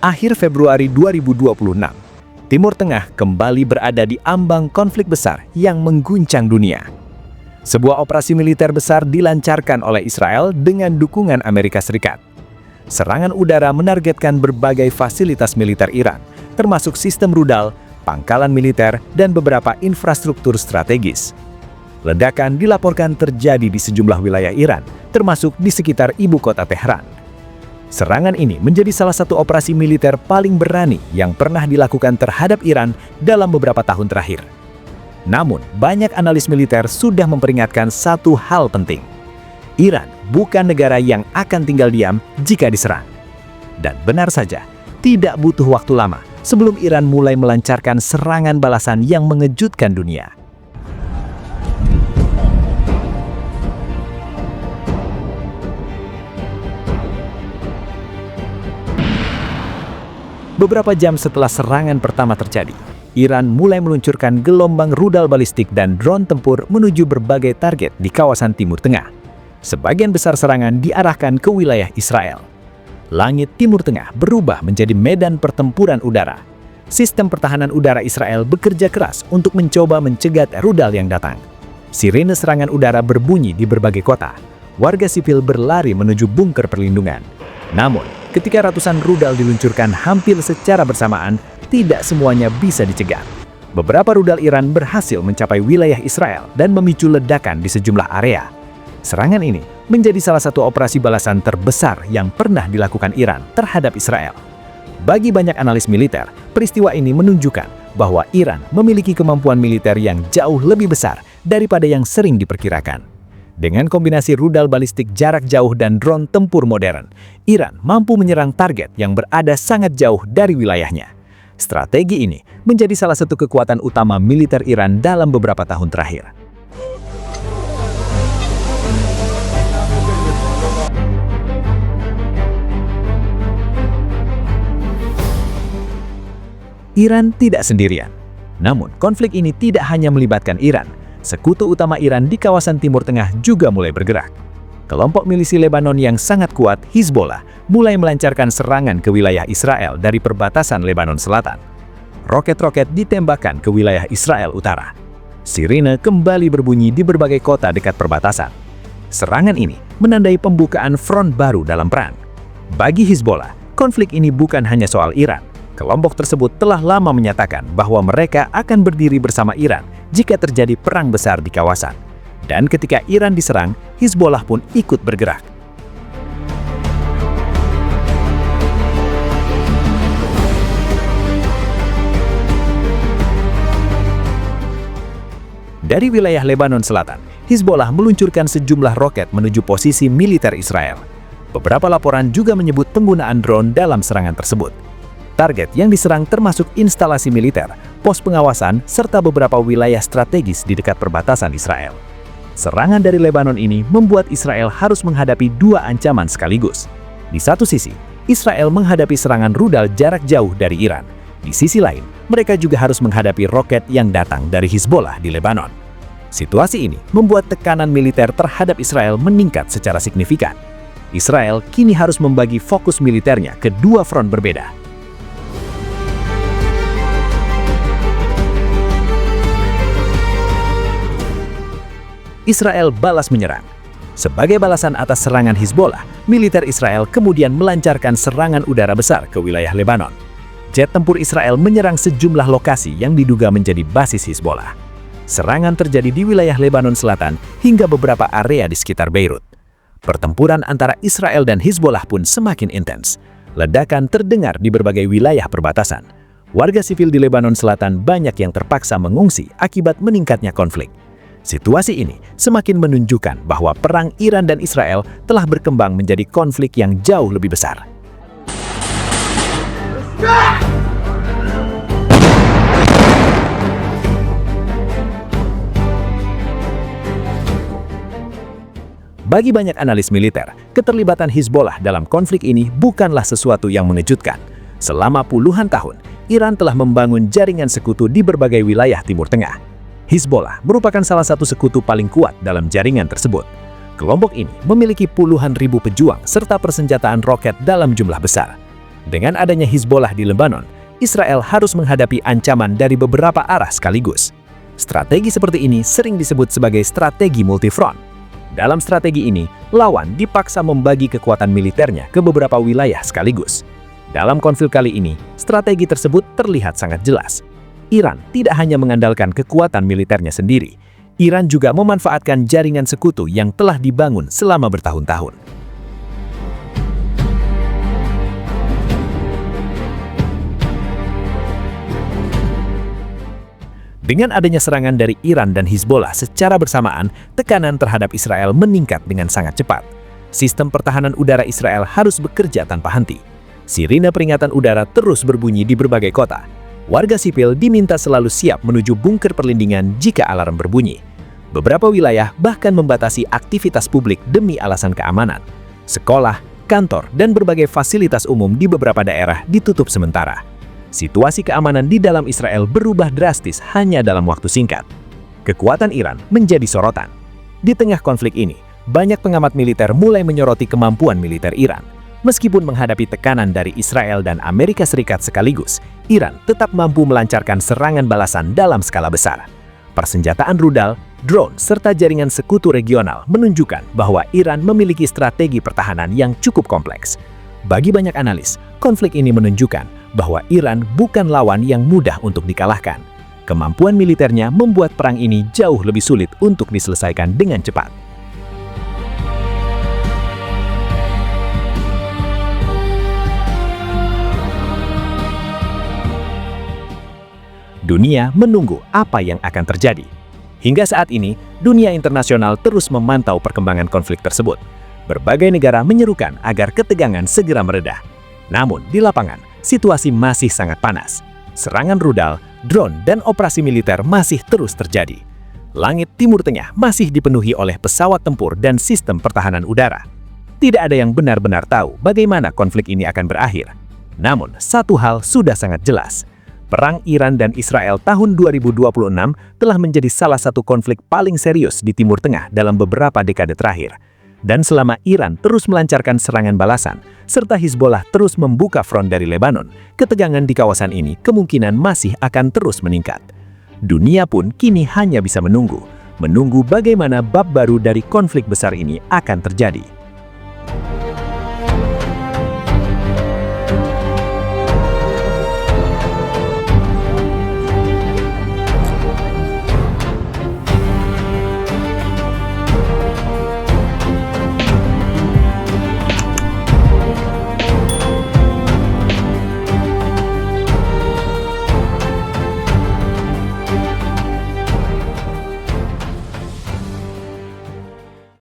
Akhir Februari 2026, Timur Tengah kembali berada di ambang konflik besar yang mengguncang dunia. Sebuah operasi militer besar dilancarkan oleh Israel dengan dukungan Amerika Serikat. Serangan udara menargetkan berbagai fasilitas militer Iran, termasuk sistem rudal, pangkalan militer, dan beberapa infrastruktur strategis. Ledakan dilaporkan terjadi di sejumlah wilayah Iran, termasuk di sekitar ibu kota Teheran. Serangan ini menjadi salah satu operasi militer paling berani yang pernah dilakukan terhadap Iran dalam beberapa tahun terakhir. Namun, banyak analis militer sudah memperingatkan satu hal penting. Iran bukan negara yang akan tinggal diam jika diserang. Dan benar saja, tidak butuh waktu lama sebelum Iran mulai melancarkan serangan balasan yang mengejutkan dunia. Beberapa jam setelah serangan pertama terjadi, Iran mulai meluncurkan gelombang rudal balistik dan drone tempur menuju berbagai target di kawasan Timur Tengah. Sebagian besar serangan diarahkan ke wilayah Israel. Langit Timur Tengah berubah menjadi medan pertempuran udara. Sistem pertahanan udara Israel bekerja keras untuk mencoba mencegat rudal yang datang. Sirene serangan udara berbunyi di berbagai kota. Warga sipil berlari menuju bunker perlindungan. Namun, ketika ratusan rudal diluncurkan hampir secara bersamaan, tidak semuanya bisa dicegat. Beberapa rudal Iran berhasil mencapai wilayah Israel dan memicu ledakan di sejumlah area. Serangan ini menjadi salah satu operasi balasan terbesar yang pernah dilakukan Iran terhadap Israel. Bagi banyak analis militer, peristiwa ini menunjukkan bahwa Iran memiliki kemampuan militer yang jauh lebih besar daripada yang sering diperkirakan. Dengan kombinasi rudal balistik jarak jauh dan drone tempur modern, Iran mampu menyerang target yang berada sangat jauh dari wilayahnya. Strategi ini menjadi salah satu kekuatan utama militer Iran dalam beberapa tahun terakhir. Iran tidak sendirian. Namun, konflik ini tidak hanya melibatkan Iran. Sekutu utama Iran di kawasan Timur Tengah juga mulai bergerak. Kelompok milisi Lebanon yang sangat kuat, Hizbollah, mulai melancarkan serangan ke wilayah Israel dari perbatasan Lebanon Selatan. Roket-roket ditembakkan ke wilayah Israel Utara. Sirine kembali berbunyi di berbagai kota dekat perbatasan. Serangan ini menandai pembukaan front baru dalam perang. Bagi Hizbollah, konflik ini bukan hanya soal Iran. Kelompok tersebut telah lama menyatakan bahwa mereka akan berdiri bersama Iran jika terjadi perang besar di kawasan. Dan ketika Iran diserang, Hizbollah pun ikut bergerak. Dari wilayah Lebanon Selatan, Hizbollah meluncurkan sejumlah roket menuju posisi militer Israel. Beberapa laporan juga menyebut penggunaan drone dalam serangan tersebut. Target yang diserang termasuk instalasi militer, pos pengawasan, serta beberapa wilayah strategis di dekat perbatasan Israel. Serangan dari Lebanon ini membuat Israel harus menghadapi dua ancaman sekaligus. Di satu sisi, Israel menghadapi serangan rudal jarak jauh dari Iran. Di sisi lain, mereka juga harus menghadapi roket yang datang dari Hizbollah di Lebanon. Situasi ini membuat tekanan militer terhadap Israel meningkat secara signifikan. Israel kini harus membagi fokus militernya ke dua front berbeda. Israel balas menyerang. Sebagai balasan atas serangan Hizbollah, militer Israel kemudian melancarkan serangan udara besar ke wilayah Lebanon. Jet tempur Israel menyerang sejumlah lokasi yang diduga menjadi basis Hizbollah. Serangan terjadi di wilayah Lebanon Selatan hingga beberapa area di sekitar Beirut. Pertempuran antara Israel dan Hizbollah pun semakin intens. Ledakan terdengar di berbagai wilayah perbatasan. Warga sipil di Lebanon Selatan banyak yang terpaksa mengungsi akibat meningkatnya konflik. Situasi ini semakin menunjukkan bahwa perang Iran dan Israel telah berkembang menjadi konflik yang jauh lebih besar. Bagi banyak analis militer, keterlibatan Hizbollah dalam konflik ini bukanlah sesuatu yang mengejutkan. Selama puluhan tahun, Iran telah membangun jaringan sekutu di berbagai wilayah Timur Tengah. Hizbollah merupakan salah satu sekutu paling kuat dalam jaringan tersebut. Kelompok ini memiliki puluhan ribu pejuang serta persenjataan roket dalam jumlah besar. Dengan adanya Hizbollah di Lebanon, Israel harus menghadapi ancaman dari beberapa arah sekaligus. Strategi seperti ini sering disebut sebagai strategi multifront. Dalam strategi ini, lawan dipaksa membagi kekuatan militernya ke beberapa wilayah sekaligus. Dalam konflik kali ini, strategi tersebut terlihat sangat jelas. Iran tidak hanya mengandalkan kekuatan militernya sendiri, Iran juga memanfaatkan jaringan sekutu yang telah dibangun selama bertahun-tahun. Dengan adanya serangan dari Iran dan Hizbollah secara bersamaan, tekanan terhadap Israel meningkat dengan sangat cepat. Sistem pertahanan udara Israel harus bekerja tanpa henti. Sirine peringatan udara terus berbunyi di berbagai kota. Warga sipil diminta selalu siap menuju bunker perlindungan jika alarm berbunyi. Beberapa wilayah bahkan membatasi aktivitas publik demi alasan keamanan. Sekolah, kantor, dan berbagai fasilitas umum di beberapa daerah ditutup sementara. Situasi keamanan di dalam Israel berubah drastis hanya dalam waktu singkat. Kekuatan Iran menjadi sorotan. Di tengah konflik ini, banyak pengamat militer mulai menyoroti kemampuan militer Iran. Meskipun menghadapi tekanan dari Israel dan Amerika Serikat sekaligus, Iran tetap mampu melancarkan serangan balasan dalam skala besar. Persenjataan rudal, drone, serta jaringan sekutu regional menunjukkan bahwa Iran memiliki strategi pertahanan yang cukup kompleks. Bagi banyak analis, konflik ini menunjukkan bahwa Iran bukan lawan yang mudah untuk dikalahkan. Kemampuan militernya membuat perang ini jauh lebih sulit untuk diselesaikan dengan cepat. Dunia menunggu apa yang akan terjadi. Hingga saat ini, dunia internasional terus memantau perkembangan konflik tersebut. Berbagai negara menyerukan agar ketegangan segera mereda. Namun, di lapangan, situasi masih sangat panas. Serangan rudal, drone, dan operasi militer masih terus terjadi. Langit Timur Tengah masih dipenuhi oleh pesawat tempur dan sistem pertahanan udara. Tidak ada yang benar-benar tahu bagaimana konflik ini akan berakhir. Namun, satu hal sudah sangat jelas. Perang Iran dan Israel tahun 2026 telah menjadi salah satu konflik paling serius di Timur Tengah dalam beberapa dekade terakhir. Dan selama Iran terus melancarkan serangan balasan, serta Hizbollah terus membuka front dari Lebanon, ketegangan di kawasan ini kemungkinan masih akan terus meningkat. Dunia pun kini hanya bisa menunggu bagaimana bab baru dari konflik besar ini akan terjadi.